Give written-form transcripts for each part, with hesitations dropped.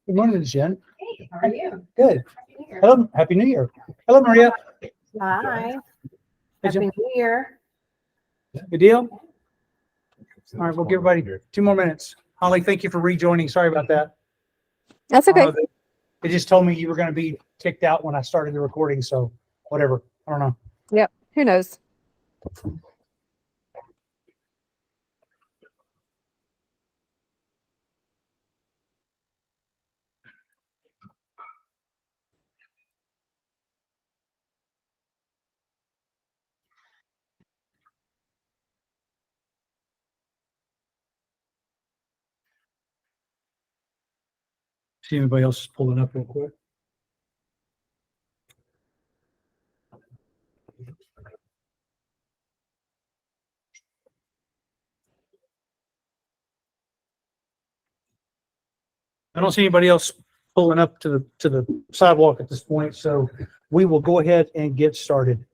Good morning, Jen. Hey, how are you? Good. Happy New Year. Hello. Happy New Year. Hello, Maria. Hi. Hey, Jen. Happy New Year. Good deal. All right, we'll give everybody 2 more minutes. Holly, thank you for rejoining. Sorry about that. That's okay. They just told me you were going to be kicked out when I started the recording, so whatever. I don't know. Yep. Who knows? See if anybody else is pulling up real quick. I don't see anybody else pulling up to the sidewalk at this point, so we will go ahead and get started.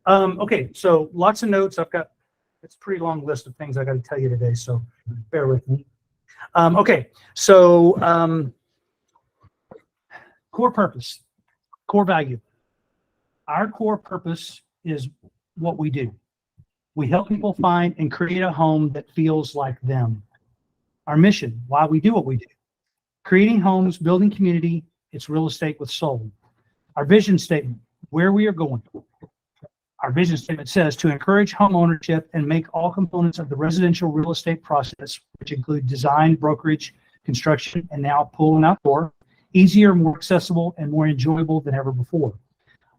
Okay, so lots of notes. It's a pretty long list of things I got to tell you today, so bear with me. Okay, so core purpose, core value. Our core purpose is what we do. We help people find and create a home that feels like them. Our mission, why we do what we do. Creating homes, building community, it's real estate with soul. Our vision statement, where we are going. Our vision statement says to encourage home ownership and make all components of the residential real estate process, which include design, brokerage, construction, and now pool and outdoor, easier, more accessible, and more enjoyable than ever before.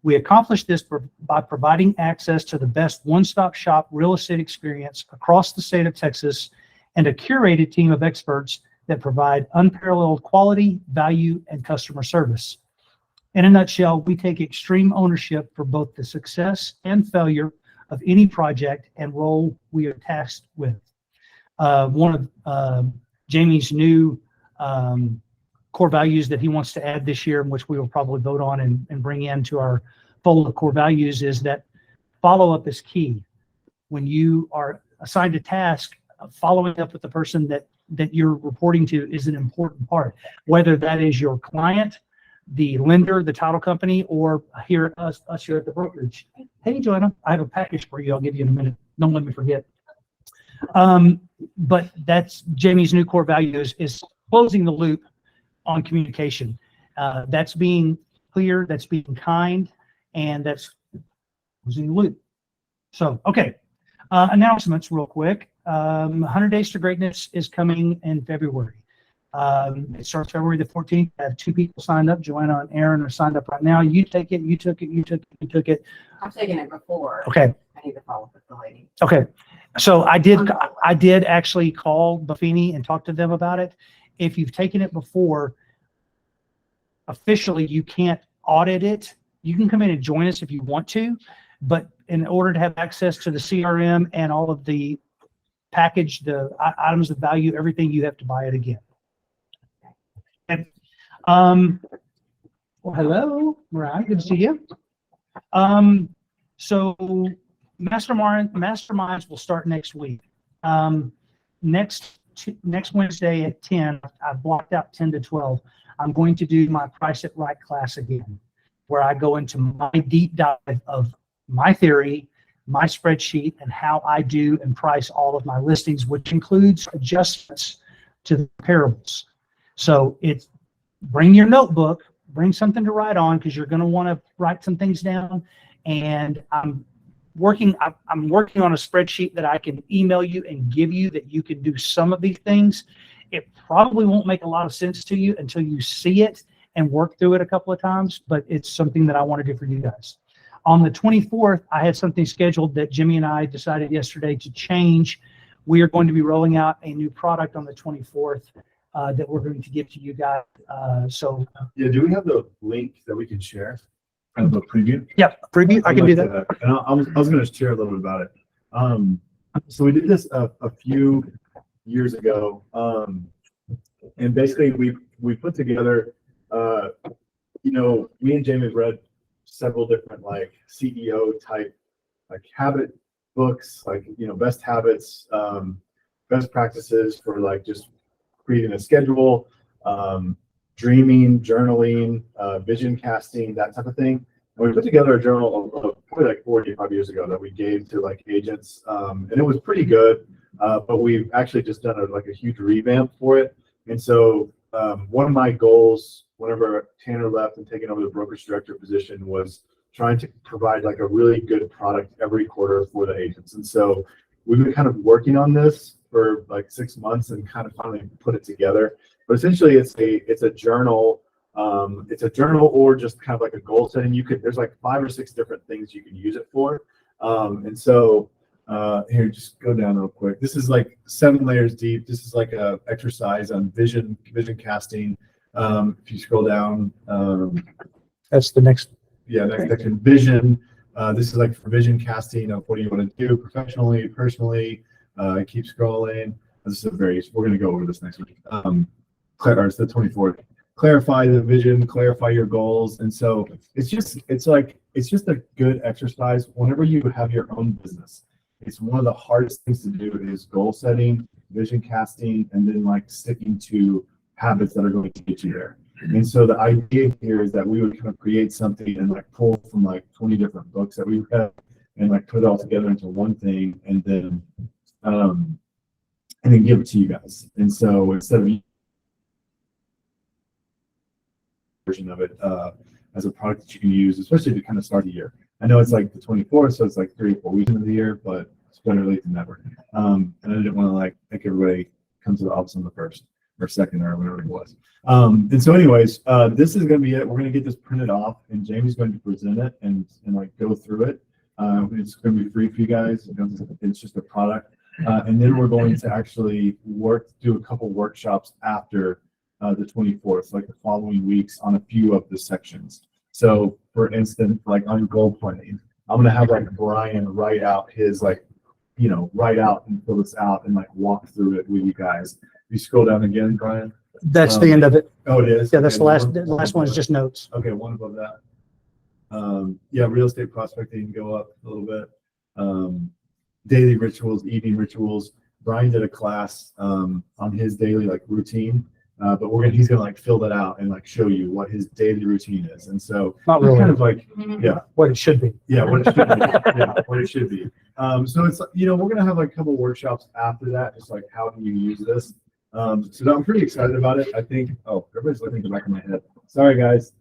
We accomplish this by providing access to the best one-stop shop real estate experience across the state of Texas and a curated team of experts that provide unparalleled quality, value, and customer service. In a nutshell, we take extreme ownership for both the success and failure of any project and role we are tasked with. One of Jamie's new core values that he wants to add this year, which we will probably vote on and bring into our fold of core values, is that follow-up is key. When you are assigned a task, following up with the person that you're reporting to is an important part, whether that is your client, the lender, the title company, or here us here at the brokerage. Hey, Joanna, I have a package for you. I'll give you in a minute. Don't let me forget. But that's Jamie's new core value is closing the loop on communication. That's being clear, that's being kind, and that's closing the loop. So, okay. Announcements real quick. 100 Days to Greatness is coming in February. It starts February the 14th. I have 2 people signed up. Joanna and Aaron are signed up right now. You take it. You took it. You took it. I've taken it before. Okay. I need to follow up with the lady. Okay. So I did actually call Buffini and talk to them about it. If you've taken it before, officially you can't audit it. You can come in and join us if you want to, but in order to have access to the CRM and all of the package, the items of value, everything, you have to buy it again. And, well, hello, Mariah, good to see you. So masterminds will start next week. Next Wednesday at 10, I've blocked out 10 to 12. I'm going to do my Price It Right class again, where I go into my deep dive of my theory, my spreadsheet, and how I do and price all of my listings, which includes adjustments to the comparables. So it's bring your notebook, bring something to write on, because you're going to want to write some things down. And I'm working on a spreadsheet that I can email you and give you that you can do some of these things. It probably won't make a lot of sense to you until you see it and work through it a couple of times, but it's something that I want to do for you guys. On the 24th, I had something scheduled that Jimmy and I decided yesterday to change. We are going to be rolling out a new product on the 24th that we're going to give to you guys. Yeah, do we have the link that we can share? Kind of a preview? Yep, preview. I can do that. And I was going to share a little bit about it. So we did this a few years ago, and basically we put together, me and Jamie have read several different like CEO type like habit books, like best habits, best practices for like just creating a schedule, dreaming, journaling, vision casting, that type of thing. And we put together a journal probably like 45 years ago that we gave to like agents, and it was pretty good. But we've actually just done a huge revamp for it. And so one of my goals, whenever Tanner left and taking over the brokerage director position, was trying to provide like a really good product every quarter for the agents. And so we've been kind of working on this for like 6 months and kind of finally put it together. But essentially it's a journal. It's a journal or just kind of like a goal setting. There's like 5 or 6 different things you can use it for. And so here, just go down real quick. This is like 7 layers deep. This is like a exercise on vision casting. If you scroll down, That's the next. next section, vision. This is like for vision casting of what do you want to do professionally, personally. Keep scrolling. This is we're going to go over this next week. It's the 24th. Clarify the vision, clarify your goals. And so it's just a good exercise whenever you have your own business. It's one of the hardest things to do is goal setting, vision casting, and then like sticking to habits that are going to get you there. And so the idea here is that we would kind of create something and like pull from like 20 different books that we read and like put it all together into one thing and then give it to you guys. And so instead of version of it as a product that you can use, especially to kind of start the year. I know it's like the 24th, so it's like 3 or 4 weeks into the year, but it's better late than never. And I didn't want to like make everybody come to the office on the 1st or 2nd or whatever it was. And so anyways, this is going to be it. We're going to get this printed off and Jamie's going to present it and like go through it. It's going to be free for you guys. It's just a product. And then we're going to actually do a couple workshops after the 24th, like the following weeks on a few of the sections. So for instance, like on goal planning, I'm going to have like Brian write out his write out and fill this out and like walk through it with you guys. You scroll down again, Brian. That's the end of it. Oh, it is. Yeah, that's Okay, the last one is just notes. Okay, one above that. Real estate prospecting, go up a little bit. Daily rituals, evening rituals. Brian did a class on his daily like routine, but he's gonna like fill that out and like show you what his daily routine is. And so Not it's really. kind of like What it should be. what it should be. What it should be. So it's we're gonna have like a couple workshops after that, just like how can you use this. So I'm pretty excited about it. I think everybody's looking at the back of my head. Sorry guys.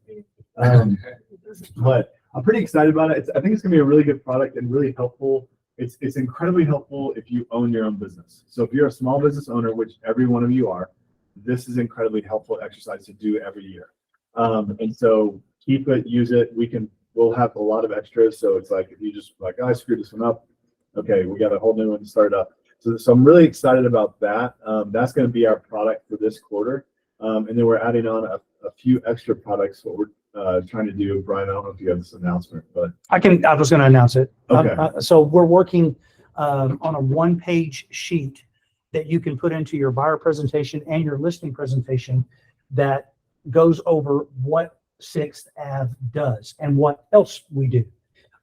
But I'm pretty excited about it. I think it's gonna be a really good product and really helpful. It's incredibly helpful if you own your own business. So if you're a small business owner, which every one of you are, this is incredibly helpful exercise to do every year. And so keep it, use it. We'll have a lot of extras. So it's like, if you just like, I screwed this one up. Okay, we got a whole new one to start up. So I'm really excited about that. That's going to be our product for this quarter. And then we're adding on a few extra products. What we're trying to do, Brian, I don't know if you have this announcement, but I was going to announce it. Okay. So we're working on a 1-page sheet that you can put into your buyer presentation and your listing presentation that goes over what 6th Ave does and what else we do.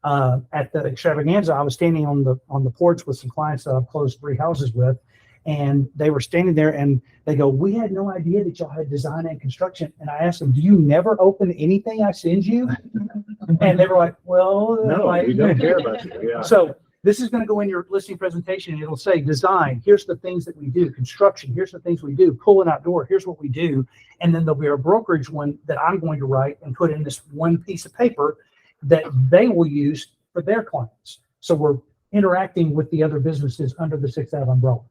At the extravaganza, I was standing on the porch with some clients that I've closed 3 houses with, and they were standing there and they go, "We had no idea that y'all had design and construction." And I asked them, "Do you never open anything I send you?" And they were like, "Well, no, we don't care about you." Yeah. So this is going to go in your listing presentation and it'll say design. Here's the things that we do. Construction. Here's the things we do. Pool and outdoor. Here's what we do. And then there'll be a brokerage one that I'm going to write and put in this one piece of paper that they will use for their clients. So we're interacting with the other businesses under the 6th Ave umbrella.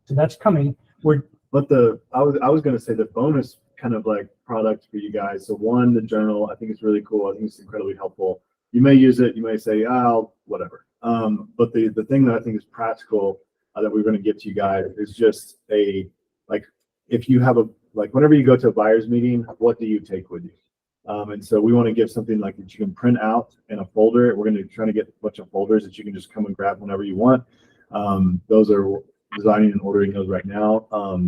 So that's coming. But I was going to say the bonus kind of like product for you guys. So one, the journal, I think it's really cool. I think it's incredibly helpful. You may use it. You may say, whatever. But the thing that I think is practical that we're going to give to you guys is just if you have whenever you go to a buyer's meeting, what do you take with you? And so we want to give something like that you can print out in a folder. We're going to try to get a bunch of folders that you can just come and grab whenever you want. Those are designing and ordering those right now.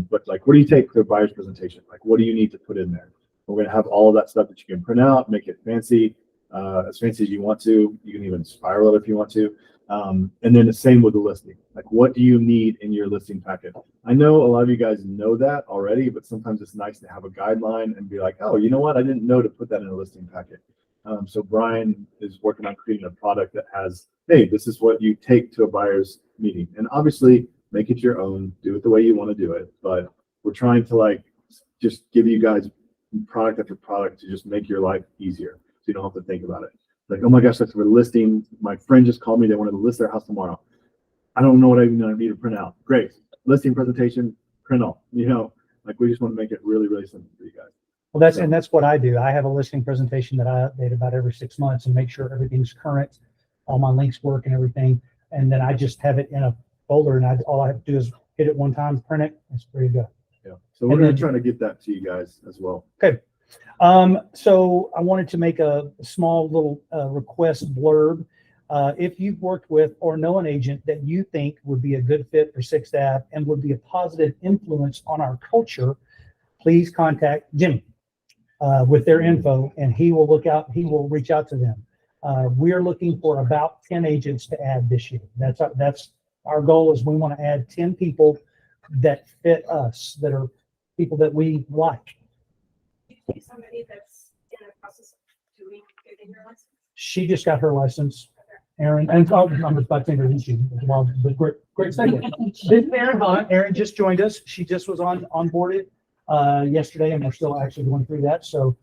But like, what do you take to a buyer's presentation? Like, what do you need to put in there? We're going to have all of that stuff that you can print out, make it fancy, as fancy as you want to. You can even spiral it if you want to. And then the same with the listing. Like, what do you need in your listing packet? I know a lot of you guys know that already, but sometimes it's nice to have a guideline and be like, oh, you know what? I didn't know to put that in a listing packet. So Brian is working on creating a product that has, hey, this is what you take to a buyer's meeting. And obviously make it your own, do it the way you want to do it. But we're trying to like just give you guys product after product to just make your life easier. So you don't have to think about it. Like, oh my gosh, that's for listing. My friend just called me. They wanted to list their house tomorrow. I don't know what I even need to print out. Great. Listing presentation, print all. You know, like we just want to make it really, really simple for you guys. Well, that's what I do. I have a listing presentation that I update about every 6 months and make sure everything's current, all my links work and everything. And then I just have it in a folder, and all I have to do is hit it one time, print it. It's pretty good. Yeah. So we're going to try to get that to you guys as well. Okay. So I wanted to make a small little request blurb. If you've worked with or know an agent that you think would be a good fit for Sixth Ave and would be a positive influence on our culture, please contact Jimmy with their info, and he will reach out to them. We're looking for about 10 agents to add this year. That's our goal, is we want to add 10 people that fit us, that are people that we like. Somebody that's in the process of getting her license. She just got her license, Erin, and I'm about to introduce you as well, but great segue. This is Erin Hunt. Erin just joined us. She just was onboarded yesterday, and we're still actually going through that. So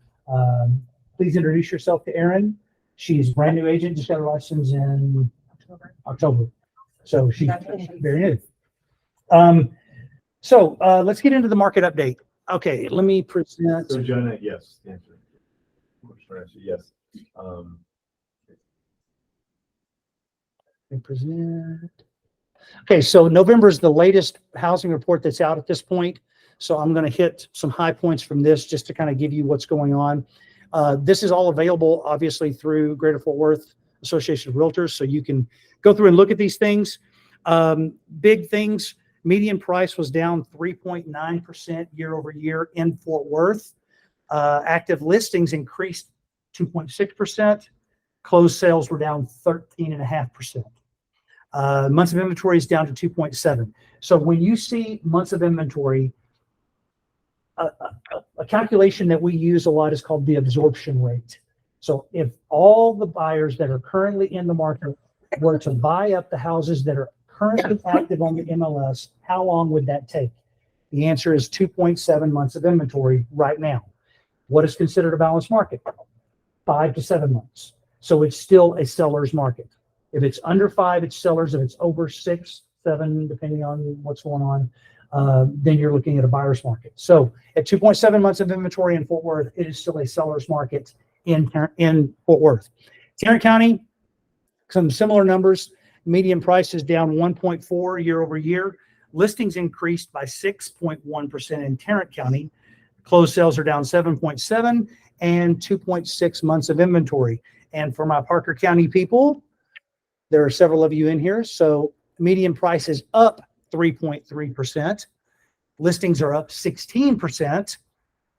please introduce yourself to Erin. She's a brand new agent, just got her license in October. So she's very new. So let's get into the market update. Okay, let me present. So Jenna, yes. Answer. Yes. Present. Okay, so November is the latest housing report that's out at this point. So I'm going to hit some high points from this just to kind of give you what's going on. This is all available, obviously, through Greater Fort Worth Association of Realtors. So you can go through and look at these things. Big things. Median price was down 3.9% year over year in Fort Worth. Active listings increased 2.6%. Closed sales were down 13.5%. Months of inventory is down to 2.7. So when you see months of inventory, a calculation that we use a lot is called the absorption rate. So if all the buyers that are currently in the market were to buy up the houses that are currently active on the MLS, how long would that take? The answer is 2.7 months of inventory right now. What is considered a balanced market? 5 to 7 months. So it's still a seller's market. If it's under 5, it's sellers. If it's over 6, 7, depending on what's going on, then you're looking at a buyer's market. So at 2.7 months of inventory in Fort Worth, it is still a seller's market in Fort Worth. Tarrant County, some similar numbers. Median price is down 1.4 year over year. Listings increased by 6.1% in Tarrant County. Closed sales are down 7.7 and 2.6 months of inventory. And for my Parker County people, there are several of you in here. So median price is up 3.3%. Listings are up 16%.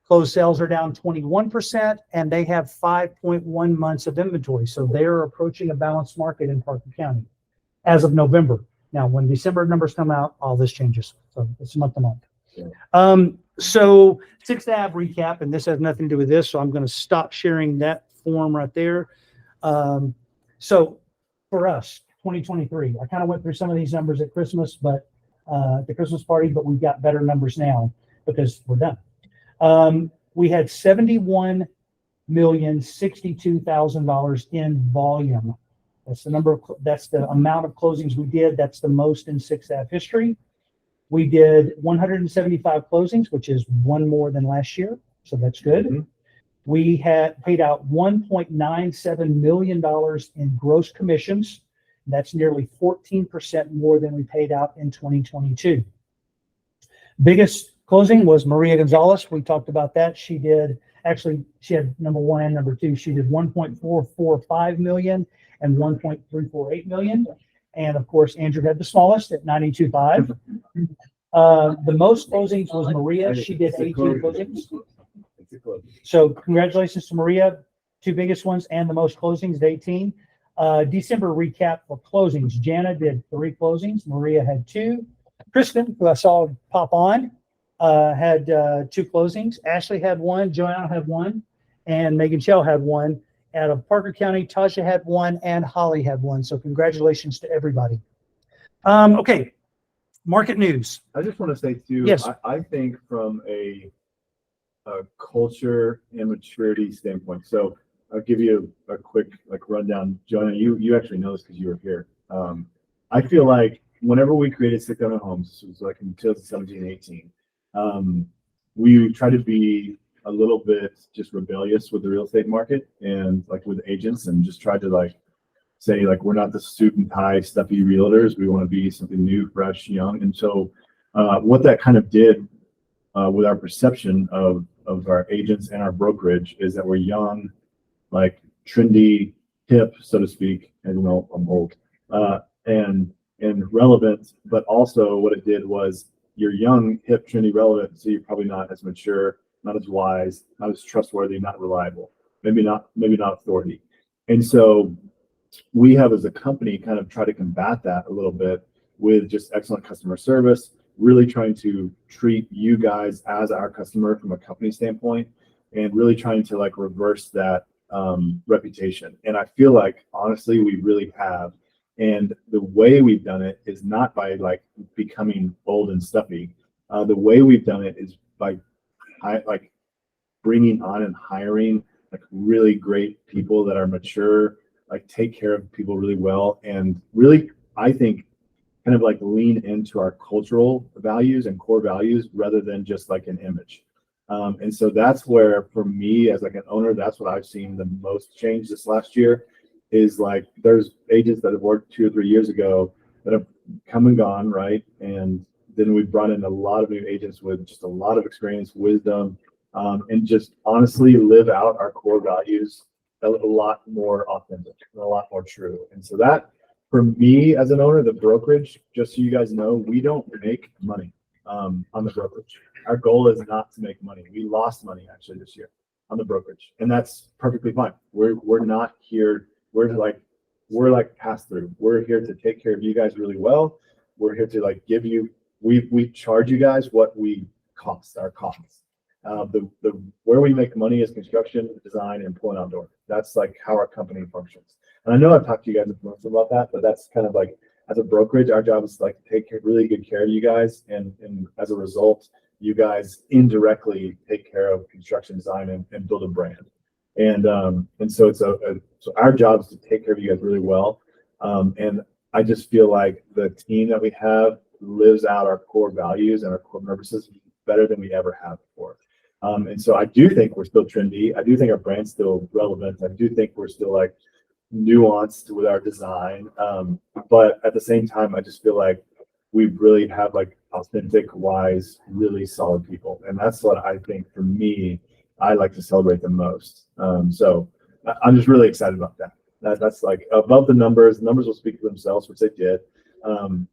Closed sales are down 21%, and they have 5.1 months of inventory. So they're approaching a balanced market in Parker County as of November. Now, when December numbers come out, all this changes. So it's month to month. Yeah. So Sixth Ave recap, and this has nothing to do with this, so I'm going to stop sharing that form right there. So for us, 2023, I kind of went through some of these numbers at Christmas, but the Christmas party, but we've got better numbers now because we're done. We had $71,062,000 in volume. That's the number. That's the amount of closings we did. That's the most in Sixth Ave history. We did 175 closings, which is one more than last year. So that's good. Mm-hmm. We had paid out $1.97 million in gross commissions. That's nearly 14% more than we paid out in 2022. Biggest closing was Maria Gonzalez. We talked about that. She had number 1 and number 2. She did 1.445 million and 1.348 million. And of course, Andrew had the smallest at 92.5. The most closings was Maria. She did 18 closings. So congratulations to Maria. 2 biggest ones and the most closings at 18. December recap for closings. Jana did 3 closings. Maria had 2. Kristen, who I saw pop on, had 2 closings. Ashley had 1. Joanna had 1. And Megan Shell had 1. Out of Parker County, Tasha had 1. And Holly had 1. So congratulations to everybody. Okay. Market news. I just want to say too, Yes. I think from a culture and maturity standpoint. So I'll give you a quick rundown. Jonah, you actually know this because you were here. I feel like whenever we created Stick Down Homes, this was like in 2017, 18, we tried to be a little bit just rebellious with the real estate market and like with agents, and just tried to say we're not the suit and tie stuffy realtors. We want to be something new, fresh, young. And so what that kind of did with our perception of our agents and our brokerage is that we're young, trendy, hip, so to speak. And I'm old, and relevant. But also what it did was you're young, hip, trendy, relevant. So you're probably not as mature, not as wise, not as trustworthy, not reliable, maybe not authority. And so we have, as a company, kind of try to combat that a little bit with just excellent customer service, really trying to treat you guys as our customer from a company standpoint, and really trying to reverse that reputation. And I feel like, honestly, we really have. And the way we've done it is not by becoming old and stuffy. The way we've done it is by bringing on and hiring really great people that are mature, take care of people really well, and really, I think, kind of lean into our cultural values and core values rather than just an image. And so that's where, for me as an owner, that's what I've seen the most change this last year is there's agents that have worked 2 or 3 years ago that have come and gone, right? And then we've brought in a lot of new agents with just a lot of experience, wisdom, and just honestly live out our core values a lot more authentic and a lot more true. And so that, for me as an owner, the brokerage, just so you guys know, we don't make money on the brokerage. Our goal is not to make money. We lost money actually this year on the brokerage, and that's perfectly fine. We're not here. We're pass through. We're here to take care of you guys really well. We're here to give you. We charge you guys what we cost, our costs. The where we make money is construction, design, and pulling outdoor. That's how our company functions. And I know I've talked to you guys about that, but that's kind of as a brokerage, our job is to take really good care of you guys, and as a result, you guys indirectly take care of construction, design, and build a brand. And so so our job is to take care of you guys really well. And I just feel like the team that we have lives out our core values and our core purposes better than we ever have before. And so I do think we're still trendy. I do think our brand's still relevant. I do think we're still nuanced with our design. But at the same time, I just feel like we really have authentic, wise, really solid people. And that's what I think, for me, I like to celebrate the most. So I'm just really excited about that. That's above the numbers. The numbers will speak for themselves, which they did.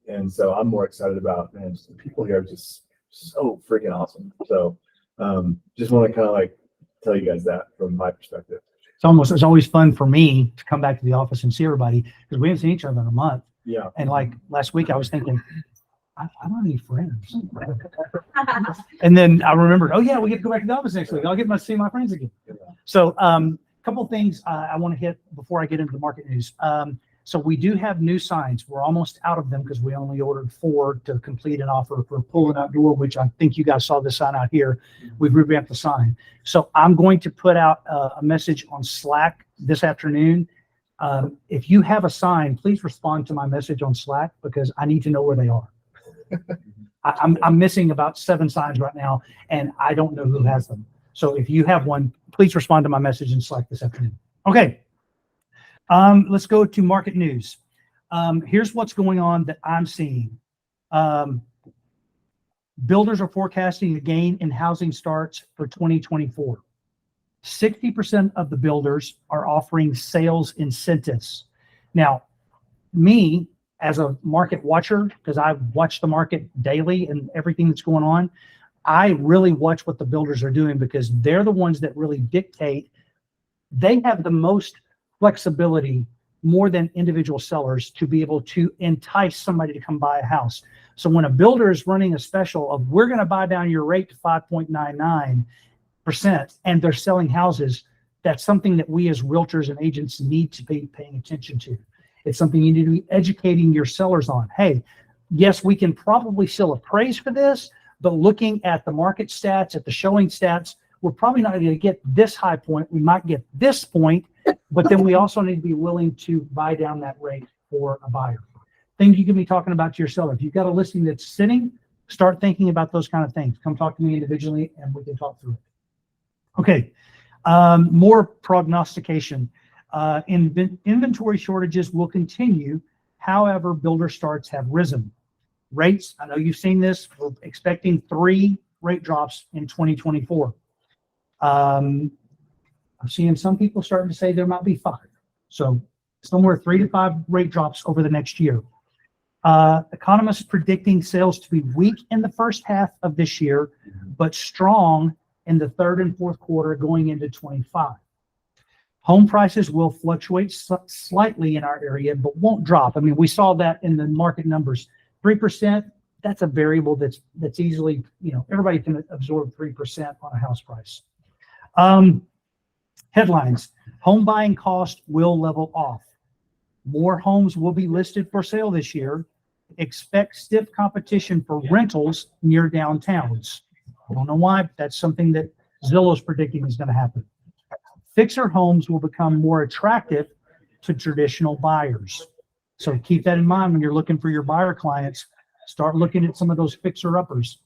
And so I'm more excited about, man, just the people here are just so freaking awesome. So just want to kind of tell you guys that from my perspective. It's always fun for me to come back to the office and see everybody, because we haven't seen each other in a month. Yeah. And last week I was thinking, I don't have any friends. And then I remembered, oh yeah, we get to go back to the office next week. I'll get to see my friends again. Yeah. So a couple of things I want to hit before I get into the market news. So we do have new signs. We're almost out of them because we only ordered 4 to complete an offer for Pull and Outdoor, which I think you guys saw this sign out here. We've revamped the sign. So I'm going to put out a message on Slack this afternoon. If you have a sign, please respond to my message on Slack, because I need to know where they are. I'm missing about 7 signs right now, and I don't know who has them. So if you have one, please respond to my message in Slack this afternoon. Okay. Let's go to market news. Here's what's going on that I'm seeing. Builders are forecasting a gain in housing starts for 2024. 60% of the builders are offering sales incentives. Now, me as a market watcher, because I watch the market daily and everything that's going on, I really watch what the builders are doing, because they're the ones that really dictate. They have the most flexibility more than individual sellers to be able to entice somebody to come buy a house. So when a builder is running a special of we're going to buy down your rate to 5.99% and they're selling houses, that's something that we as realtors and agents need to be paying attention to. It's something you need to be educating your sellers on. Hey, yes, we can probably still appraise for this, but looking at the market stats, at the showing stats, we're probably not going to get this high point. We might get this point, but then we also need to be willing to buy down that rate for a buyer. Things you can be talking about to your seller. If you've got a listing that's sitting, start thinking about those kind of things. Come talk to me individually and we can talk through it. Okay, more prognostication. Inventory shortages will continue. However, builder starts have risen. Rates, I know you've seen this, we're expecting 3 rate drops in 2024. I'm seeing some people starting to say there might be 5. So somewhere 3 to 5 rate drops over the next year. Economists predicting sales to be weak in the first half of this year, but strong in the third and fourth quarter going into 25. Home prices will fluctuate slightly in our area, but won't drop. I mean, we saw that in the market numbers. 3%, that's a variable that's easily, everybody can absorb 3% on a house price. Headlines, home buying cost will level off. More homes will be listed for sale this year. Expect stiff competition for rentals near downtowns. I don't know why, but that's something that Zillow's predicting is going to happen. Fixer homes will become more attractive to traditional buyers. So keep that in mind when you're looking for your buyer clients. Start looking at some of those fixer-uppers.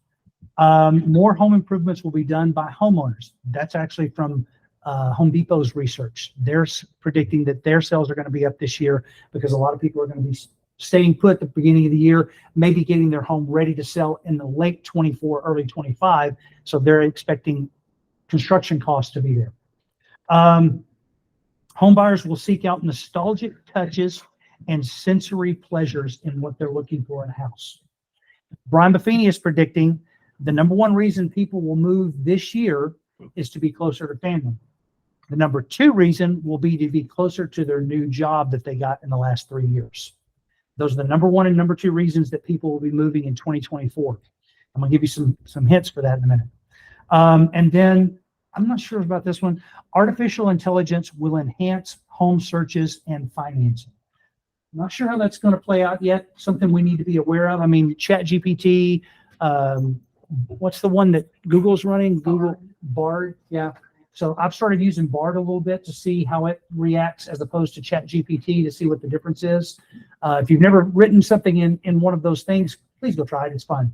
More home improvements will be done by homeowners. That's actually from Home Depot's research. They're predicting that their sales are going to be up this year because a lot of people are going to be staying put at the beginning of the year, maybe getting their home ready to sell in the late 24, early 25. So they're expecting construction costs to be there. Home buyers will seek out nostalgic touches and sensory pleasures in what they're looking for in a house. Brian Buffini is predicting the number 1 reason people will move this year is to be closer to family. The number 2 reason will be to be closer to their new job that they got in the last 3 years. Those are the number 1 and number 2 reasons that people will be moving in 2024. I'm going to give you some hints for that in a minute. And then I'm not sure about this one. Artificial intelligence will enhance home searches and financing. I'm not sure how that's going to play out yet. Something we need to be aware of. I mean, ChatGPT, what's the one that Google's running? Google Bard. Yeah. So I've started using Bard a little bit to see how it reacts as opposed to ChatGPT to see what the difference is. If you've never written something in one of those things, please go try it. It's fun.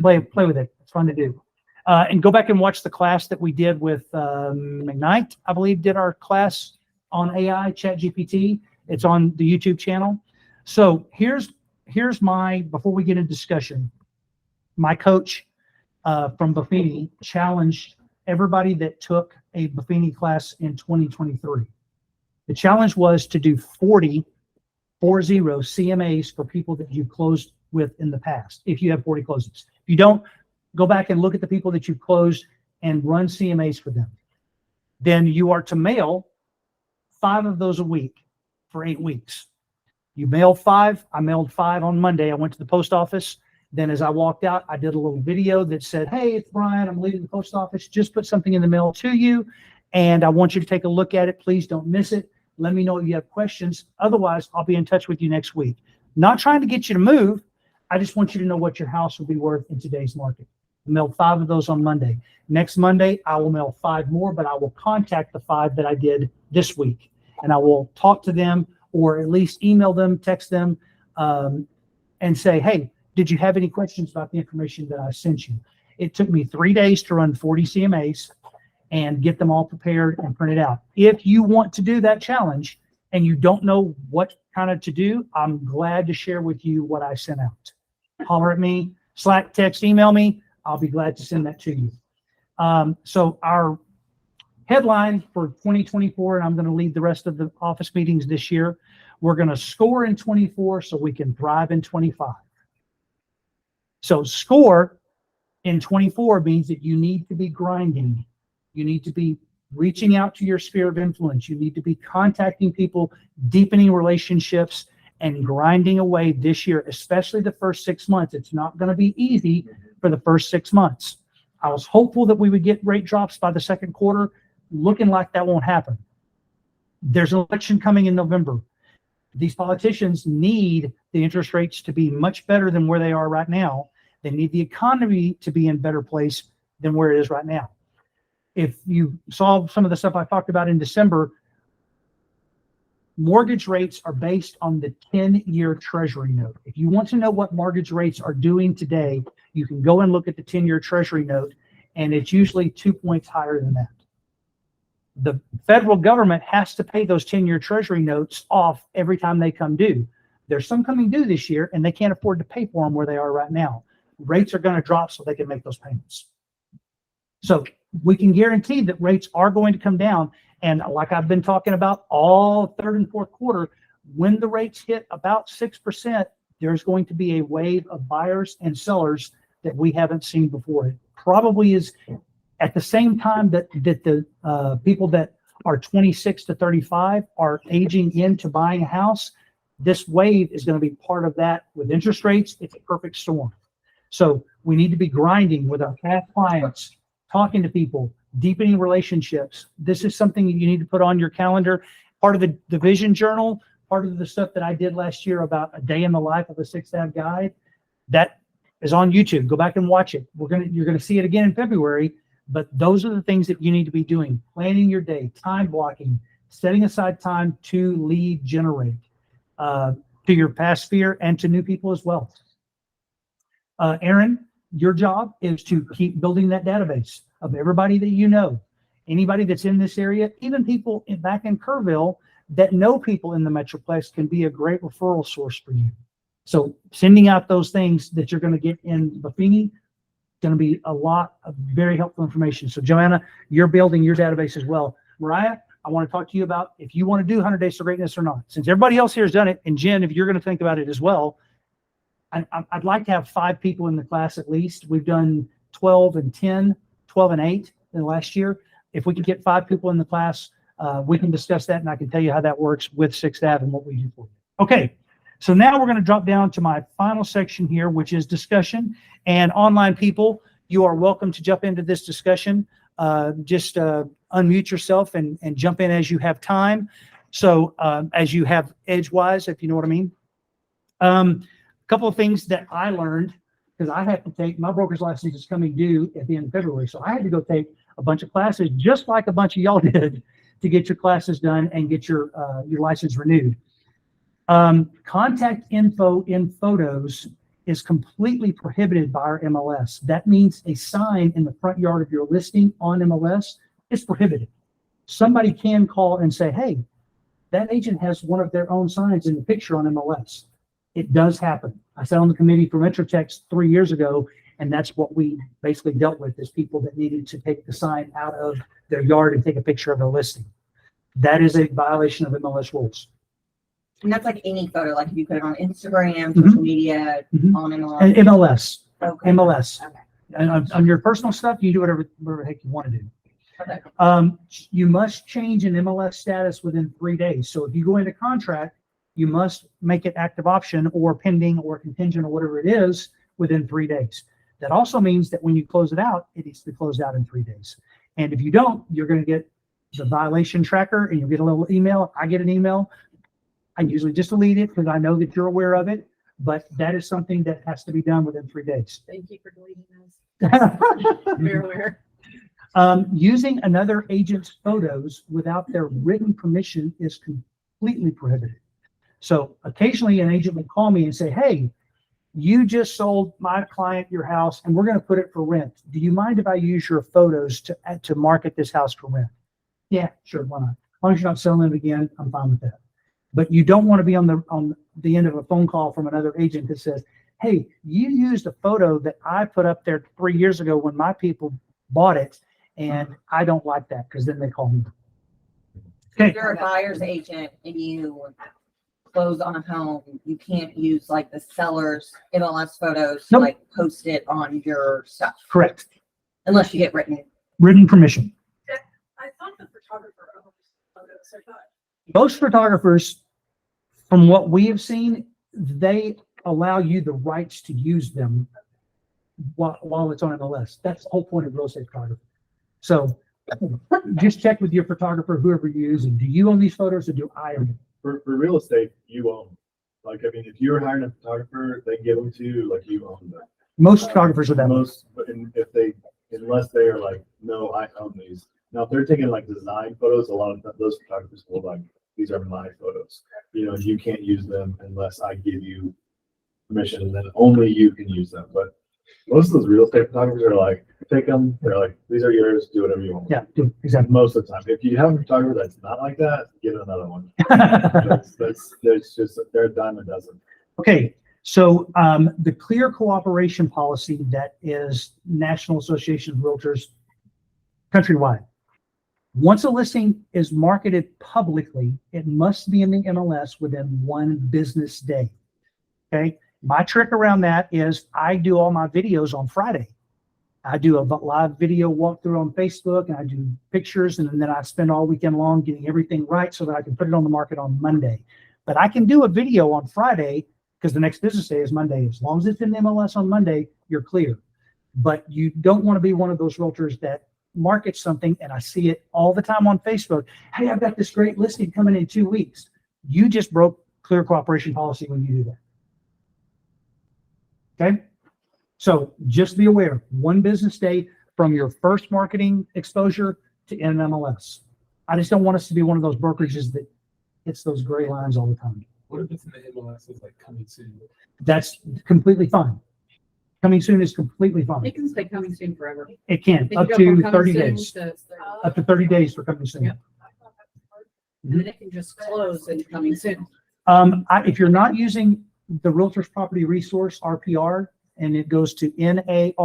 Play with it. It's fun to do. And go back and watch the class that we did with McKnight, I believe, did our class on AI, ChatGPT. It's on the YouTube channel. So here's my, before we get into discussion, my coach from Buffini challenged everybody that took a Buffini class in 2023. The challenge was to do 40 CMAs for people that you closed with in the past, if you have 40 closings. If you don't, go back and look at the people that you closed and run CMAs for them. Then you are to mail 5 of those a week for 8 weeks. You mail 5. I mailed 5 on Monday. I went to the post office. Then as I walked out, I did a little video that said, hey, it's Brian. I'm leaving the post office. Just put something in the mail to you. And I want you to take a look at it. Please don't miss it. Let me know if you have questions. Otherwise, I'll be in touch with you next week. Not trying to get you to move. I just want you to know what your house will be worth in today's market. I mailed 5 of those on Monday. Next Monday, I will mail 5 more, but I will contact the 5 that I did this week. And I will talk to them or at least email them, text them, and say, hey, did you have any questions about the information that I sent you? It took me 3 days to run 40 CMAs and get them all prepared and printed out. If you want to do that challenge and you don't know what kind of to do, I'm glad to share with you what I sent out. Holler at me, Slack, text, email me. I'll be glad to send that to you. So our headline for 2024, and I'm going to lead the rest of the office meetings this year, we're going to score in 24 so we can thrive in 25. So score in 24 means that you need to be grinding. You need to be reaching out to your sphere of influence. You need to be contacting people, deepening relationships, and grinding away this year, especially the first 6 months. It's not going to be easy for the first 6 months. I was hopeful that we would get rate drops by the second quarter. Looking like that won't happen. There's an election coming in November. These politicians need the interest rates to be much better than where they are right now. They need the economy to be in a better place than where it is right now. If you saw some of the stuff I talked about in December, mortgage rates are based on the 10-year Treasury note. If you want to know what mortgage rates are doing today, you can go and look at the 10-year Treasury note, and it's usually 2 points higher than that. The federal government has to pay those 10-year Treasury notes off every time they come due. There's some coming due this year, and they can't afford to pay for them where they are right now. Rates are going to drop so they can make those payments. So we can guarantee that rates are going to come down. And like I've been talking about all third and fourth quarter, when the rates hit about 6%, there's going to be a wave of buyers and sellers that we haven't seen before. It probably is at the same time that the people that are 26 to 35 are aging into buying a house. This wave is going to be part of that with interest rates. It's a perfect storm. So we need to be grinding with our past clients, talking to people, deepening relationships. This is something that you need to put on your calendar. Part of the vision journal, part of the stuff that I did last year about a day in the life of a 6th Ave guide, that is on YouTube. Go back and watch it. You're gonna see it again in February, but those are the things that you need to be doing. Planning your day, time blocking, setting aside time to lead generate to your past sphere and to new people as well. Aaron, your job is to keep building that database of everybody that you know, anybody that's in this area, even people back in Kerrville that know people in the Metroplex can be a great referral source for you. So sending out those things that you're going to get in Buffini, going to be a lot of very helpful information. So Joanna, you're building your database as well. Mariah, I want to talk to you about if you want to do 100 Days to Greatness or not. Since everybody else here has done it, and Jen, if you're going to think about it as well, I'd like to have 5 people in the class at least. We've done 12 and 10, 12 and 8 in the last year. If we can get 5 people in the class, we can discuss that, and I can tell you how that works with 6th Ave and what we do for you. Okay, so now we're going to drop down to my final section here, which is discussion. And online people, you are welcome to jump into this discussion. Just unmute yourself and jump in as you have time. So as you have edgewise, if you know what I mean. A couple of things that I learned, because I have to take, my broker's license is coming due at the end of February. So I had to go take a bunch of classes, just like a bunch of y'all did, to get your classes done and get your license renewed. Contact info in photos is completely prohibited by our MLS. That means a sign in the front yard of your listing on MLS is prohibited. Somebody can call and say, hey, that agent has one of their own signs in the picture on MLS. It does happen. I sat on the committee for Metrotex 3 years ago, and that's what we basically dealt with, is people that needed to take the sign out of their yard and take a picture of their listing. That is a violation of MLS rules. And that's like any photo, like if you put it on Instagram, social media, on MLS. And MLS. Okay. MLS. Okay. And on your personal stuff, you do whatever the heck you want to do. Okay. You must change an MLS status within 3 days. So if you go into contract, you must make it active option or pending or contingent or whatever it is within 3 days. That also means that when you close it out, it needs to be closed out in 3 days. And if you don't, you're going to get the violation tracker and you'll get a little email. I get an email. I usually just delete it because I know that you're aware of it, but that is something that has to be done within 3 days. Thank you for deleting those. We're aware. Using another agent's photos without their written permission is completely prohibited. So occasionally an agent will call me and say, hey, you just sold my client your house and we're going to put it for rent. Do you mind if I use your photos to market this house for rent? Yeah, sure, why not? As long as you're not selling it again, I'm fine with that. But you don't want to be on the end of a phone call from another agent that says, hey, you used a photo that I put up there 3 years ago when my people bought it, and I don't like that, because then they call me. If you're a buyer's agent and you close on a home, you can't use like the seller's MLS photos to Nope. like post it on your stuff. Correct. Unless you get written. Written permission. I thought the photographer owns photos, I thought. Most photographers, from what we have seen, they allow you the rights to use them while it's on MLS. That's the whole point of real estate photography. So just check with your photographer, whoever you're using. Do you own these photos or do I own them? For real estate, you own them. Like, I mean, if you're hiring a photographer, they give them to you, like you own them. Most photographers are that way. Most, but if they, unless they are like, no, I own these. Now, if they're taking like design photos, a lot of those photographers will like, these are my photos. You know, you can't use them unless I give you permission, and then only you can use them. But most of those real estate photographers are like, take them, they're like, these are yours, do whatever you want. Yeah, exactly. Most of the time. If you have a photographer that's not like that, get another one. There's just, they're a dime a dozen. Okay, so the clear cooperation policy that is National Association of Realtors countrywide. Once a listing is marketed publicly, it must be in the MLS within 1 business day. Okay, my trick around that is I do all my videos on Friday. I do a live video walkthrough on Facebook, and I do pictures, and then I spend all weekend long getting everything right so that I can put it on the market on Monday. But I can do a video on Friday because the next business day is Monday. As long as it's in the MLS on Monday, you're clear. But you don't want to be one of those realtors that markets something, and I see it all the time on Facebook. Hey, I've got this great listing coming in 2 weeks. You just broke clear cooperation policy when you do that. Okay? So just be aware, 1 business day from your first marketing exposure to NMLS. I just don't want us to be one of those brokerages that hits those gray lines all the time. What if it's in the MLS is like coming soon? That's completely fine. Coming soon is completely It fine. can stay coming soon forever. It can, They up can go to from 30 coming days. soon to- Up to 30 days for coming soon. Yeah. And then it can just close and coming soon. If you're not using the Realtors Property Resource, RPR, and it goes to NARRPR.com.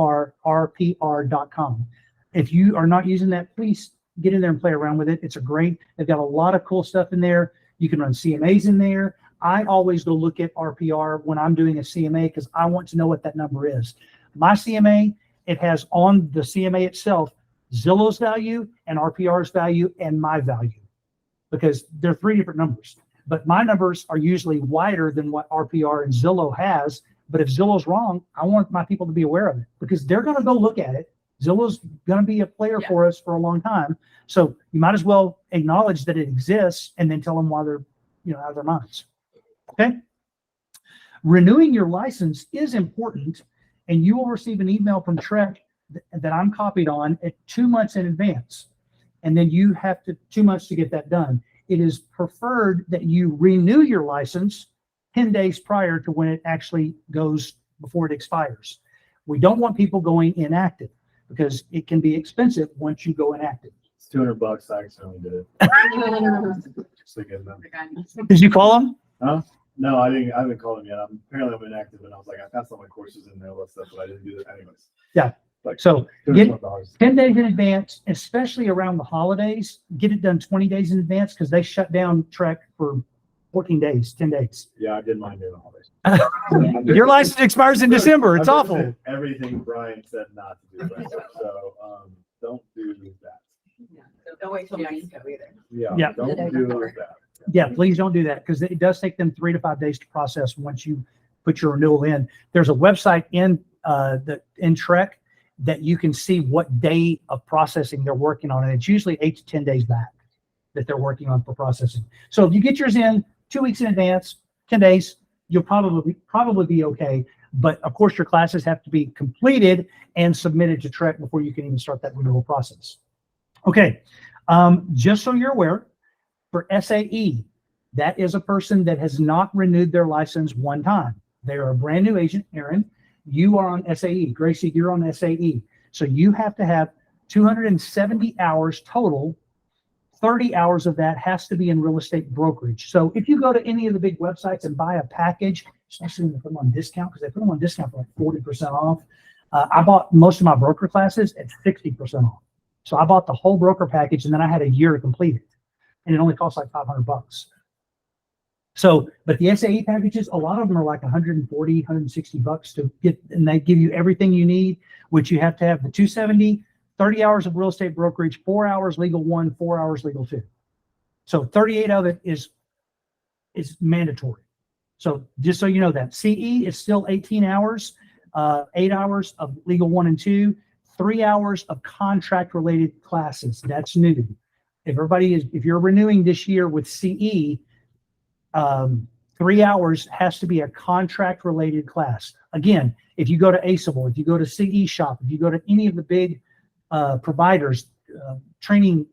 If you are not using that, please get in there and play around with it. It's they've got a lot of cool stuff in there. You can run CMAs in there. I always go look at RPR when I'm doing a CMA because I want to know what that number is. My CMA, it has on the CMA itself, Zillow's value and RPR's value and my value, because they're 3 different numbers. But my numbers are usually wider than what RPR and Zillow has. But if Zillow's wrong, I want my people to be aware of it because they're going to go look at it. Zillow's going to be a player Yeah. for us for a long time. So you might as well acknowledge that it exists and then tell them why they're, out of their minds. Okay. Renewing your license is important, and you will receive an email from Trek that I'm copied on at 2 months in advance. And then you have 2 months to get that done. It is preferred that you renew your license 10 days prior to when it actually goes before it expires. We don't want people going inactive because it can be expensive once you go inactive. It's $200. I accidentally did it. Just thinking, Did you call them? no, I haven't called him yet. Apparently I'm inactive, and I was like, I passed all my courses and all that stuff, but I didn't do that anyways. Yeah. Like, So get $200. 10 days in advance, especially around the holidays. Get it done 20 days in advance because they shut down Trek for 14 days, 10 days. Yeah, I did mine during the holidays. Your license expires in December. It's I've awful. done everything Brian said not to do. Right? So don't do that. Don't wait till Mexico either. Yeah, Yeah. don't do that. Yeah, please don't do that because it does take them 3 to 5 days to process once you put your renewal in. There's a website in Trek that you can see what day of processing they're working on, and it's usually 8 to 10 days back that they're working on for processing. So if you get yours in 2 weeks in advance, 10 days, you'll probably be okay. But of course, your classes have to be completed and submitted to Trek before you can even start that renewal process. Okay, just so you're aware, for SAE, that is a person that has not renewed their license one time. They are a brand new agent. Aaron, you are on SAE. Gracie, you're on SAE. So you have to have 270 hours total. 30 hours of that has to be in real estate brokerage. So if you go to any of the big websites and buy a package, especially when they put them on discount, because they put them on discount for like 40% off. I bought most of my broker classes at 60% off. So I bought the whole broker package, and then I had a year to complete it. And it only costs like $500. So, but the SAE packages, a lot of them are like 140, 160 bucks to get, and they give you everything you need, which you have to have the 270, 30 hours of real estate brokerage, 4 hours legal 1, 4 hours legal 2. So 38 of it is mandatory. So just so you know that CE is still 18 hours, 8 hours of legal 1 and 2, 3 hours of contract related classes. That's new. If you're renewing this year with CE, 3 hours has to be a contract related class. Again, if you go to Aceable, if you go to CE Shop, if you go to any of the big providers, training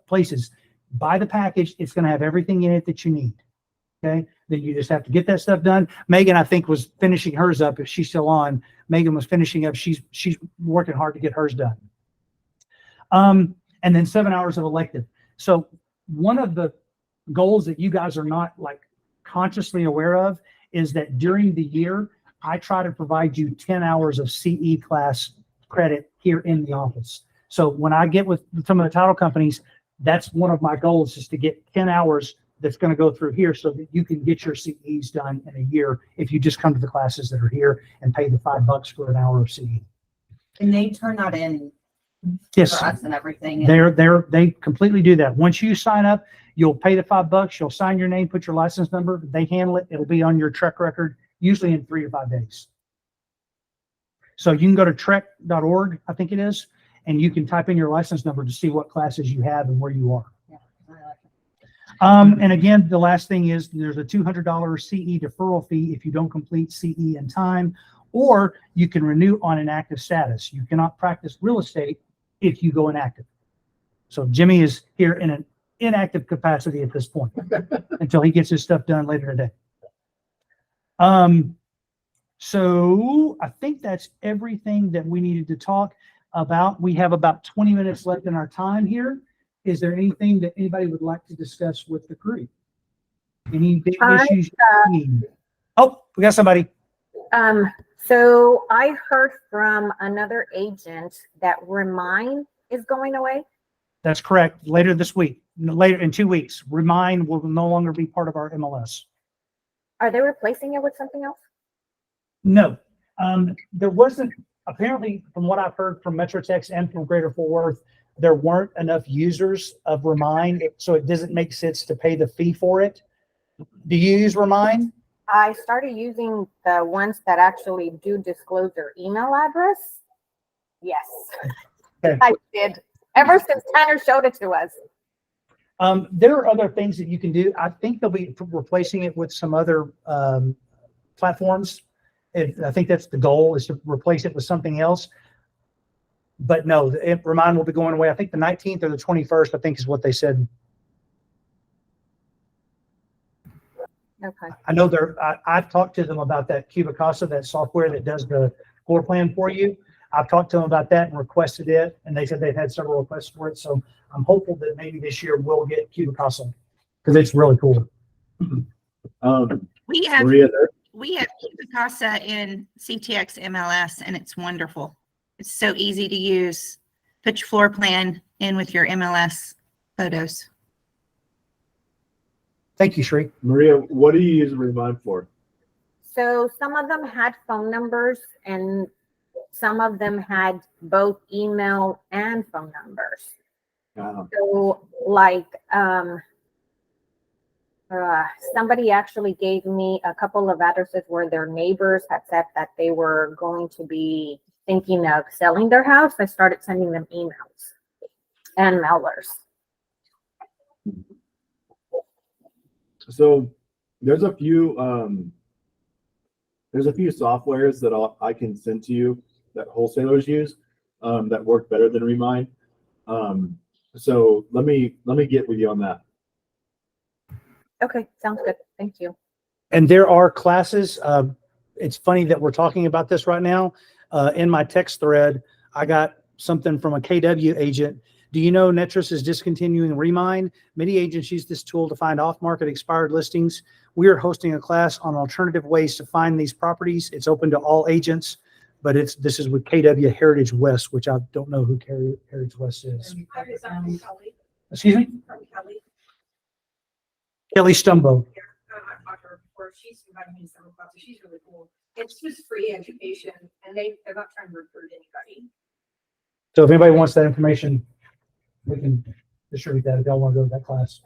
places, buy the package. It's going to have everything in it that you need. Okay. Then you just have to get that stuff done. Megan, I think, was finishing hers up. If she's still on, Megan was finishing up. She's working hard to get hers done. And then 7 hours of elective. So one of the goals that you guys are not like consciously aware of is that during the year, I try to provide you 10 hours of CE class credit here in the office. So when I get with some of the title companies, that's one of my goals, is to get 10 hours that's going to go through here so that you can get your CEs done in a year if you just come to the classes that are here and pay the $5 for an hour of CE. And they turn that in Yes, for us and everything. And they completely do that. Once you sign up, you'll pay the $5. You'll sign your name, put your license number. They handle it. It'll be on your Trek record, usually in 3 to 5 days. So you can go to trek.org, I think it is, and you can type in your license number to see what classes you have and where you are. Yeah, I like it. And again, the last thing is there's a $200 CE deferral fee if you don't complete CE in time, or you can renew on inactive status. You cannot practice real estate if you go inactive. So Jimmy is here in an inactive capacity at this point until he gets his stuff done later today. So I think that's everything that we needed to talk about. We have about 20 minutes left in our time here. Is there anything that anybody would like to discuss with the group? Any big issues? Oh, we got somebody. So I heard from another agent that Remind is going away. That's correct. Later this week, later in 2 weeks, Remind will no longer be part of our MLS. Are they replacing it with something else? No, there wasn't, apparently from what I've heard from Metrotex and from Greater Fort Worth, there weren't enough users of Remind, so it doesn't make sense to pay the fee for it. Do you use Remind? I started using the ones that actually do disclose their email address. Yes, Okay. I did. Ever since Tanner showed it to us. There are other things that you can do. I think they'll be replacing it with some other platforms. I think that's the goal, is to replace it with something else. But no, Remind will be going away. I think the 19th or the 21st, I think, is what they said. Okay. I know I've talked to them about that Cubicasa, that software that does the floor plan for you. I've talked to them about that and requested it, and they said they've had several requests for it. So I'm hopeful that maybe this year we'll get Cubicasa because it's really cool. We have Maria, Cubicasa in CTX MLS, and it's wonderful. It's so easy to use. Put your floor plan in with your MLS photos. Thank you, Shri. Maria, what do you use Remind for? So some of them had phone numbers and some of them had both email and phone numbers. So like, somebody actually gave me a couple of addresses where their neighbors had said that they were going to be thinking of selling their house. I started sending them emails and mailers. So there's a few softwares that I can send to you that wholesalers use that work better than Remind. So let me get with you on that. Okay, sounds good. Thank you. And there are classes. It's funny that we're talking about this right now. In my text thread, I got something from a KW agent. Do you know Netris is discontinuing Remind? Many agents use this tool to find off-market expired listings. We are hosting a class on alternative ways to find these properties. It's open to all agents, but this is with KW Heritage West, which I don't know who Heritage West is. I was on Kelly, Excuse me? from Kelly. Kelly Stumbo. Yeah, I've talked to her before. She's invited me to some classes. She's really cool. It's just free education, and they're not trying to recruit anybody. So if anybody wants that information, we can distribute that if y'all want to go to that class.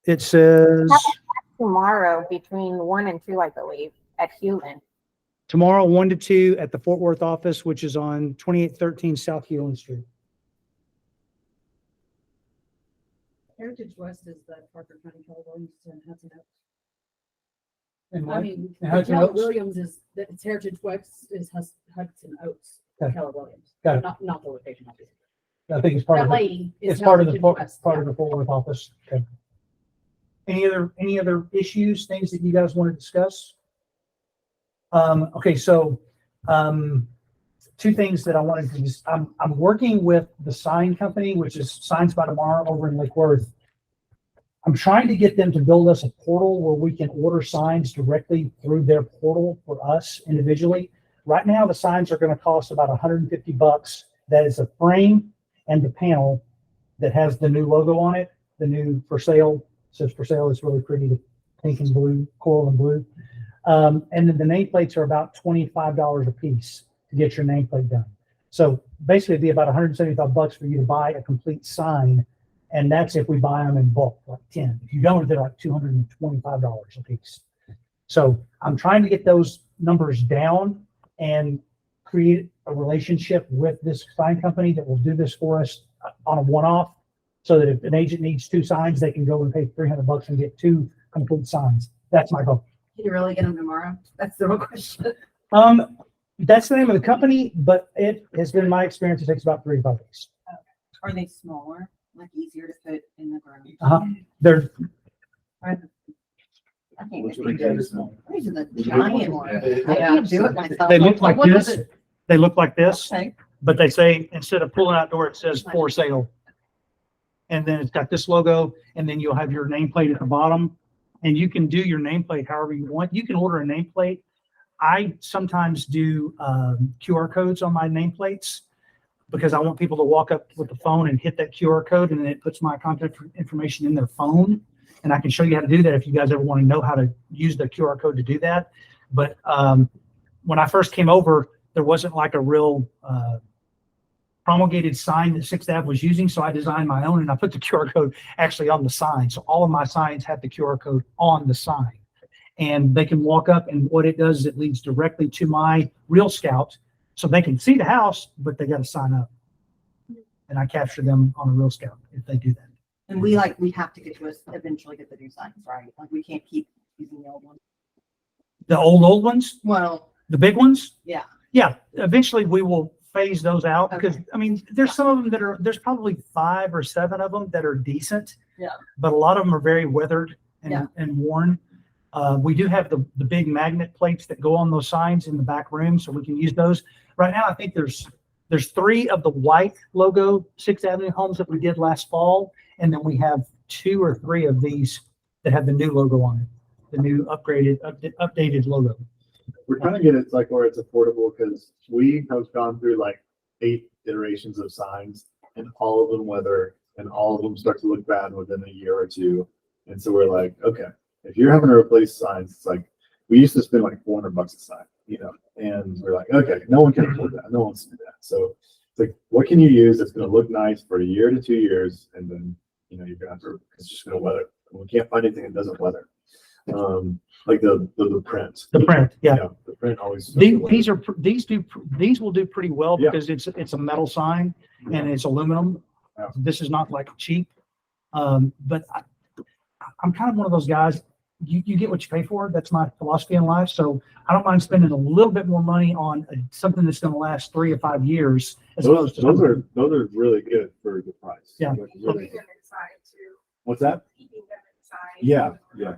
It says Tomorrow between 1 and 2, I believe, at Hewlin. tomorrow, 1 to 2 at the Fort Worth office, which is on 2813 South Hewlin Street. Heritage West is the Parker County Keller Williams and Hudson Oaks. And I what? mean, And Hudson Keller Oaks? Williams is, it's Heritage West is Hudson Oaks, Okay. Keller Williams. Got it. Not the location, obviously. I think it's part That of it. lady is It's part of the Heritage Fort, West, part yeah. of the Fort Worth office. Okay. Any other issues, things that you guys want to discuss? Okay, so, two things that I wanted to just, I'm working with the sign company, which is Signs by Tomorrow over in Lake Worth. I'm trying to get them to build us a portal where we can order signs directly through their portal for us individually. Right now, the signs are going to cost about $150. That is a frame and the panel that has the new logo on it, the new for sale, says for sale. It's really pretty, the pink and blue, coral and blue. And then the nameplates are about $25 a piece to get your nameplate done. So basically it'd be about $175 for you to buy a complete sign. And that's if we buy them in bulk, like 10. If you don't, they're like $225 a piece. So I'm trying to get those numbers down and create a relationship with this sign company that will do this for us on a one-off. So that if an agent needs 2 signs, they can go and pay $300 and get 2 complete signs. That's my goal. Can you really get them tomorrow? That's the real question. That's the name of the company, but it has been my experience. It takes about 3 to 5 days. Are they smaller, like easier to put in the ground? Uh-huh. They're I can't Which even one do is those. small? These are the giant ones. I Yeah. can't do it myself. they look like What is this. it? They look like this, Okay. but they say instead of pulling outdoor, it says for sale. And then it's got this logo, and then you'll have your nameplate at the bottom. And you can do your nameplate however you want. You can order a nameplate. I sometimes do QR codes on my nameplates because I want people to walk up with the phone and hit that QR code, and then it puts my contact information in their phone. And I can show you how to do that if you guys ever want to know how to use the QR code to do that. But when I first came over, there wasn't like a real promulgated sign that Sixth Ave was using. So I designed my own and I put the QR code actually on the sign. So all of my signs have the QR code on the sign. And they can walk up, and what it does is it leads directly to my Real Scout. So they can see the house, but they got to sign up. And I capture them on a Real Scout if they do that. And we have to eventually get the new signs, right? Like we can't keep using the old ones. The old ones, Well, the big ones. yeah. Yeah, eventually we will phase those out because, Okay. I mean, there's some of them there's probably 5 or 7 of them that are decent. Yeah. But a lot of them are very weathered Yeah. and worn. We do have the big magnet plates that go on those signs in the back room, so we can use those. Right now, I think there's 3 of the white logo 6th Avenue homes that we did last fall. And then we have 2 or 3 of these that have the new logo on it, the new updated logo. We're trying to get it like where it's affordable because we have gone through like 8 iterations of signs and all of them weather and all of them start to look bad within a year or 2. And so we're like, okay, if you're having to replace signs, it's like, we used to spend like $400 a sign, and we're like, okay, no one can afford that. No one wants to do that. So it's like, what can you use that's going to look nice for a year to 2 years? And then, you're going to have to, it's just going to weather. We can't find anything that doesn't weather. Like the print. The print, yeah. The print always. These will do pretty well Yeah. because it's a metal sign and it's aluminum. Yeah. This is not like cheap. But I'm kind of one of those guys, you get what you pay for. That's my philosophy in life. So I don't mind spending a little bit more money on something that's going to last 3 or 5 years. As opposed to Those are really good for the price. Yeah. Like, really Keeping good. them inside too. What's that? Keeping them inside. Yeah, yeah.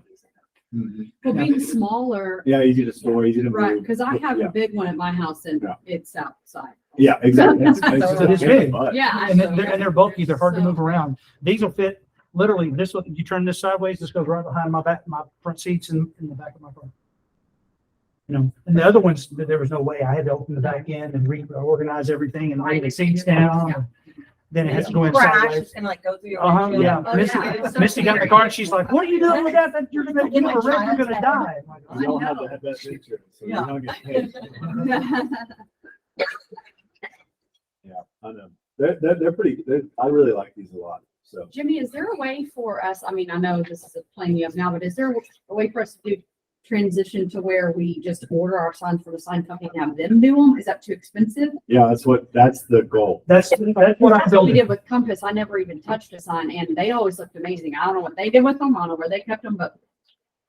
Mhm. Well, being smaller, Yeah, easy to store, easy to move. right, because I have Yeah. a big one at my house and Yeah. it's outside. Yeah, exactly. So it's big. Yeah. And they're bulky. They're hard to So- move around. These will fit literally this one. You turn this sideways, this goes right behind my front seats and in the back of my car. And the other ones, there was no way. I had to open the back end and reorganize everything and lay the seats down. Then it has to go in Crash, sideways. it's gonna like go through your. Uh-huh, windshield. yeah. Oh, Misty, yeah, it's so Misty got in the car and she's like, "What are you doing with that? You're gonna In my you're child's gonna die." I'm like, We don't have to have that picture, so we Yeah. don't get paid. I know. They're pretty, I really like these a lot, so. Jimmy, is there a way for us, I mean, I know this is a plan you have now, but is there a way for us to do transition to where we just order our signs from the sign company and have them do them? Is that too expensive? Yeah, that's the goal. That's what I'm That's what we building. did with Compass. I never even touched a sign and they always looked amazing. I don't know what they did with them. I don't know where they kept them, but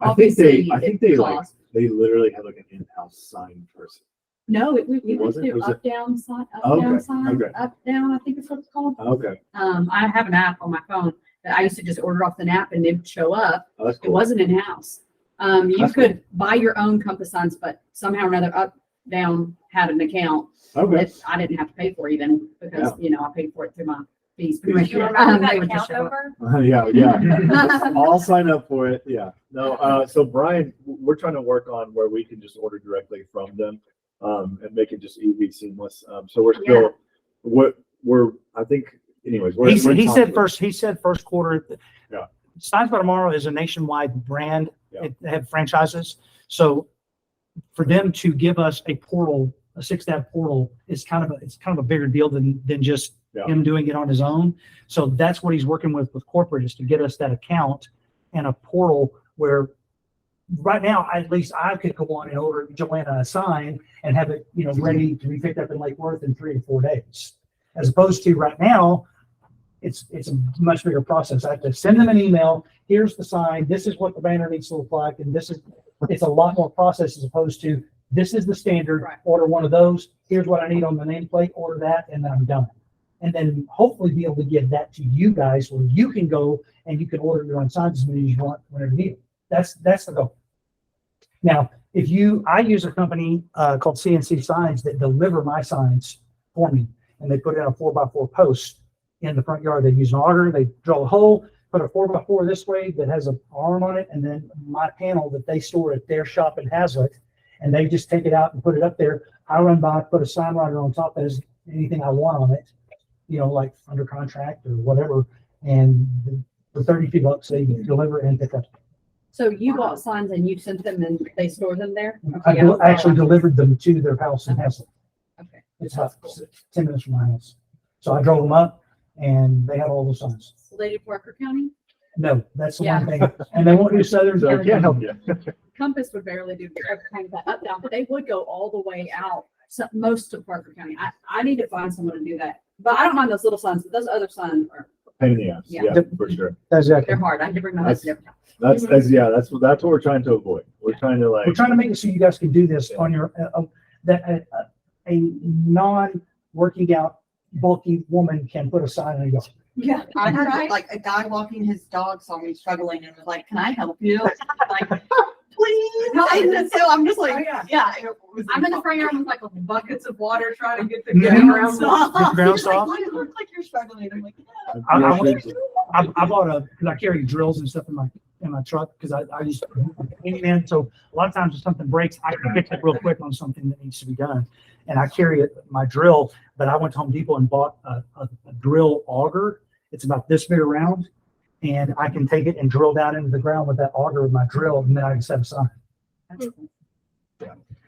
I think they obviously like, cost. they literally have like an in-house sign person. No, we Was used it? to Was it? up, down sign, Okay, okay. up, down, I think it's what it's called. Okay, I have an app on my phone that I used to just order off the app and it would show up. oh, that's It cool. wasn't in-house. You That's could buy your own Compass signs, but somehow or another up, down had an account Okay, that I didn't have to pay for even because, I paid for it through my fees. You remember that They would just account show up. number? yeah. I'll sign up for it. Yeah. No, so Brian, we're trying to work on where we can just order directly from them, and make it just easy, seamless. So we're still, I think, anyways, we're. He we're said first quarter. Yeah. Signs by Tomorrow is a nationwide brand. Yeah. They have franchises. So for them to give us a portal, a 6tab portal is kind of a bigger deal than just Yeah. him doing it on his own. So that's what he's working with corporate, is to get us that account and a portal where right now, at least I could go on and order Joanna a sign and have it, ready to be picked up in Lake Worth in 3 to 4 days. As opposed to right now, it's a much bigger process. I have to send them an email. Here's the sign. This is what the banner needs to look like. And it's a lot more process as opposed to this is the standard, Right. order one of those. Here's what I need on the nameplate, order that, and then I'm done. And then hopefully be able to give that to you guys where you can go and you can order your own signs as many as you want whenever you need it. That's the goal. Now, I use a company called CNC Signs that deliver my signs for me, and they put in a 4x4 post in the front yard. They use an auger, they drill a hole, put a 4x4 this way that has an arm on it, and then my panel that they store at their shop in Hazlet, and they just take it out and put it up there. I run by, put a sign writer on top that has anything I want on it, like under contract or whatever, and for $32 they deliver and pick up. So you bought signs and you sent them and they store them there? I actually delivered them to their house in Hazlet. Okay. It's about 10 minutes from my house. So I drove them up and they had all the signs. Related to Parker County? No, that's the Yeah. one thing. And they won't do Southern. So I can't help you. Compass would barely do everything that up down, but they would go all the way out, most of Parker County. I need to find someone to do that. But I don't mind those little signs, but those other signs are, Pain in the ass. Yeah. Yeah, for sure. That's they're exactly. hard. I had to bring my husband every time. That's what we're trying to avoid. We're trying to We're trying to make it so you guys can do this on your, that a non-working out bulky woman can put a sign in a yard. Yeah, I heard Right. like a guy walking his dog saw me struggling and was like, "Can I help you?" Like, please. And so I'm just like, Oh, yeah. yeah. It was I'm in the front yard with like buckets of water trying to get the Yeah. ground soft. Get the ground He's like, soft. "Well, it looks like you're struggling." I'm like, yeah. I bought because I carry drills and stuff in my truck because I used handyman. So a lot of times if something breaks, I can fix it real quick on something that needs to be done. And I carry my drill, but I went to Home Depot and bought a drill auger. It's about this big around, and I can take it and drill down into the ground with that auger with my drill, and then I can set a sign. And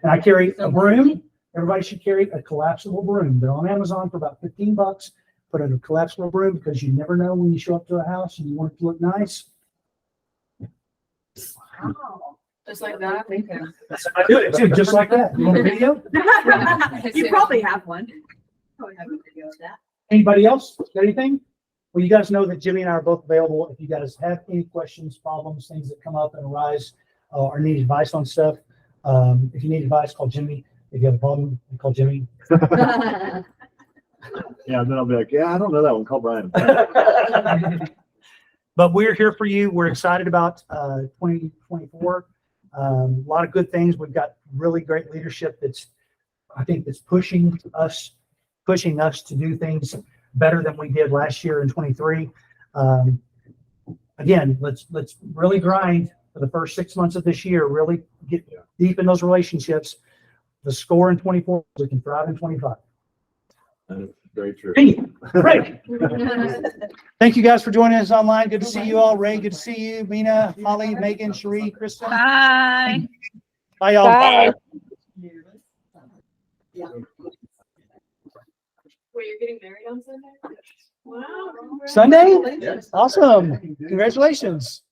I carry a broom. Everybody should carry a collapsible broom. They're on Amazon for about $15. Put in a collapsible broom because you never know when you show up to a house and you want it to look nice. Wow. Just like that. I do it too, just like that. You want a video? You probably have one. Probably have a video of that. Anybody else? Got anything? Well, you guys know that Jimmy and I are both available. If you guys have any questions, problems, things that come up and arise, or need advice on stuff, if you need advice, call Jimmy. If you have a problem, call Jimmy. Yeah, and then I'll be like, yeah, I don't know that one. Call Brian. But we're here for you. We're excited about 2024. A lot of good things. We've got really great leadership that's pushing us to do things better than we did last year in 23. Again, let's really grind for the first 6 months of this year, really get deep in those relationships. The score in 24, we can thrive in 25. That is very true. Great. Thank you guys for joining us online. Good to see you all. Ray, good to see you. Mina, Holly, Megan, Cherie, Kristen. Bye. Bye, y'all. Bye. Yeah. Wait, you're getting married on Sunday? Wow. Sunday? Congratulations. Awesome. Congratulations.